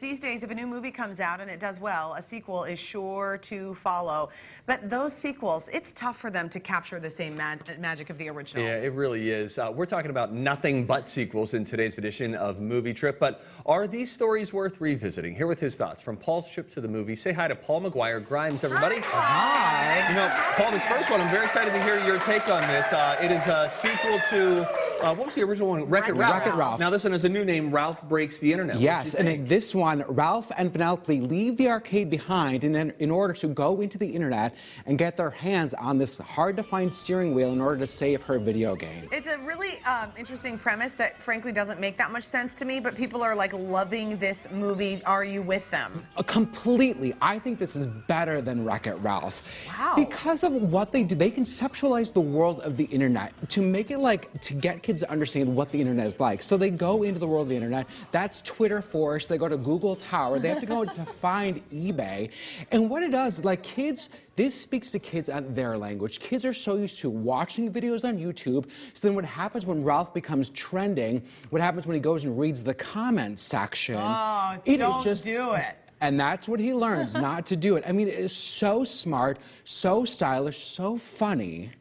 These days, if a new movie comes out and it does well, a sequel is sure to follow. But those sequels, it's tough for them to capture the same magic of the original. Yeah, it really is. We're talking about nothing but sequels in today's edition of Movie Trip. But are these stories worth revisiting? Here with his thoughts from Paul's trip to the movie. Say hi to Paul McGuire Grimes, everybody. Hi. You know, Paul, this first one, I'm very excited to hear your take on this. It is a sequel to, what was the original one? Wreck-It Ralph. Wreck-It Ralph. Now, this one has a new name, Ralph Breaks the Internet. Yes, and in this one, Ralph and Penelope leave the arcade behind in order to go into the internet and get their hands on this hard-to-find steering wheel in order to save her video game. It's a really interesting premise that, frankly, doesn't make that much sense to me, but people are, like, loving this movie. Are you with them? Completely. I think this is better than Wreck-It Ralph. Wow. Because of what they do. They conceptualize the world of the internet to make it like, to get kids to understand what the internet is like. So they go into the world of the internet. That's Twitter Force. They go to Google Tower. They have to go to find eBay. And what it does, like kids, this speaks to kids at their language. Kids are so used to watching videos on YouTube. So then what happens when Ralph becomes trending, what happens when he goes and reads the comments section, don't do it. And that's what he learns, not to do it. I mean, it is so smart, so stylish, so funny.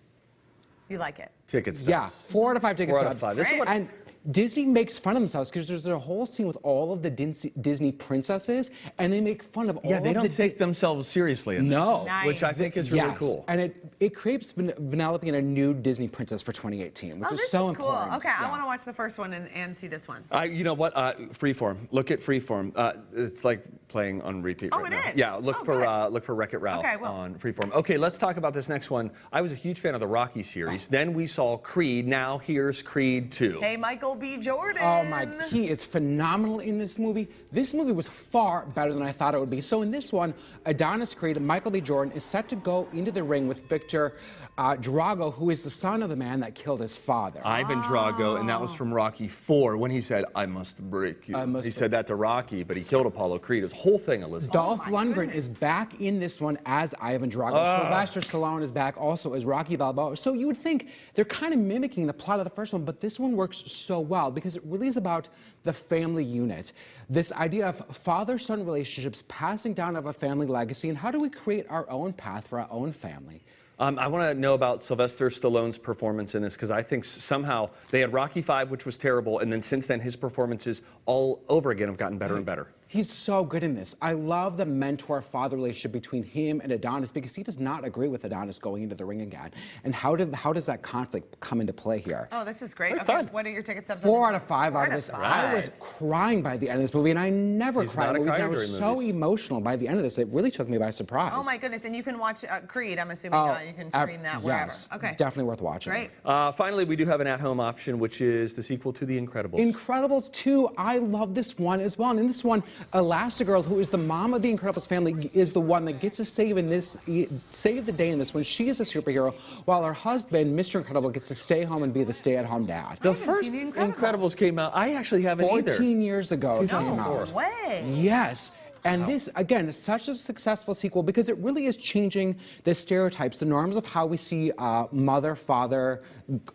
You like it? Ticket stubs. Yeah, 4 out of 5 ticket stubs. 4 out of 5. This is what... And Disney makes fun of themselves because there's a whole scene with all of the Disney princesses, and they make fun of all of the... Yeah, they don't take themselves seriously in this. Nice. Which I think is really cool. And it creates Penelope in a new Disney princess for 2018, which is so important. Cool. Okay, yeah. I want to watch the first one and see this one. You know what? Freeform. Look at Freeform. It's like playing on repeat right now. It is? Yeah, look for Wreck-It Ralph on Freeform. Okay, let's talk about this next one. I was a huge fan of the Rocky series. Then we saw Creed. Now here's Creed 2. Hey, Michael B. Jordan. Oh my, he is phenomenal in this movie. This movie was far better than I thought it would be. So in this one, Adonis Creed and Michael B. Jordan is set to go into the ring with Victor Drago, who is the son of the man that killed his father. Ivan Drago, and that was from Rocky 4 when he said, "I must break you." He said that to Rocky, but he killed Apollo Creed. It was a whole thing, Elizabeth. Dolph Lundgren is back in this one as Ivan Drago. Sylvester Stallone is back also as Rocky Balboa. So you would think they're kind of mimicking the plot of the first one, but this one works so well because it really is about the family unit. This idea of father-son relationships, passing down of a family legacy, and how do we create our own path for our own family? I want to know about Sylvester Stallone's performance in this because I think somehow they had Rocky 5, which was terrible, and then since then his performances all over again have gotten better and better. He's so good in this. I love the mentor-father relationship between him and Adonis because he does not agree with Adonis going into the ring again. And how does that conflict come into play here? Oh, this is great. Very okay, fun. what are your ticket stubs? 4 out of 5 out of this. 5. I was crying by the end of this movie, and I never cry in movies. And I was so emotional by the end of this. It really took me by surprise. Oh my goodness! And you can watch Creed. I'm assuming you can stream that wherever. Yes, okay, definitely worth watching. Great. Finally, we do have an at-home option, which is the sequel to The Incredibles. Incredibles 2. I love this one as well. And in this one, Elastigirl, who is the mom of the Incredibles family, is the one that gets to save the day in this one. She is a superhero, while her husband, Mr. Incredible, gets to stay home and be the stay-at-home dad. The first Incredibles came out. I actually haven't either. 14 years ago. No way. Yes. And this, again, is such a successful sequel because it really is changing the stereotypes, the norms of how we see mother-father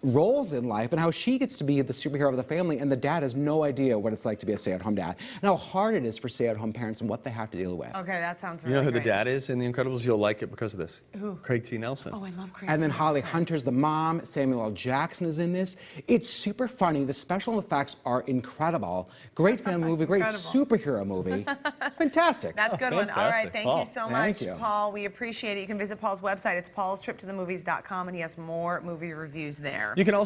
roles in life and how she gets to be the superhero of the family and the dad has no idea what it's like to be a stay-at-home dad and how hard it is for stay-at-home parents and what they have to deal with. Okay, that sounds really You know who great. the dad is in The Incredibles? You'll like it because of this. Who? Craig T. Nelson. Oh, I love Craig And then T. Holly Nelson. Hunter's the mom. Samuel L. Jackson is in this. It's super funny. The special effects are incredible. Great family movie, great superhero movie. It's fantastic. That's a good one. All right, thank you so much, Thank you. Paul. We appreciate it. You can visit Paul's website. It's paulstriptothemovies.com, and he has more movie reviews there. You can also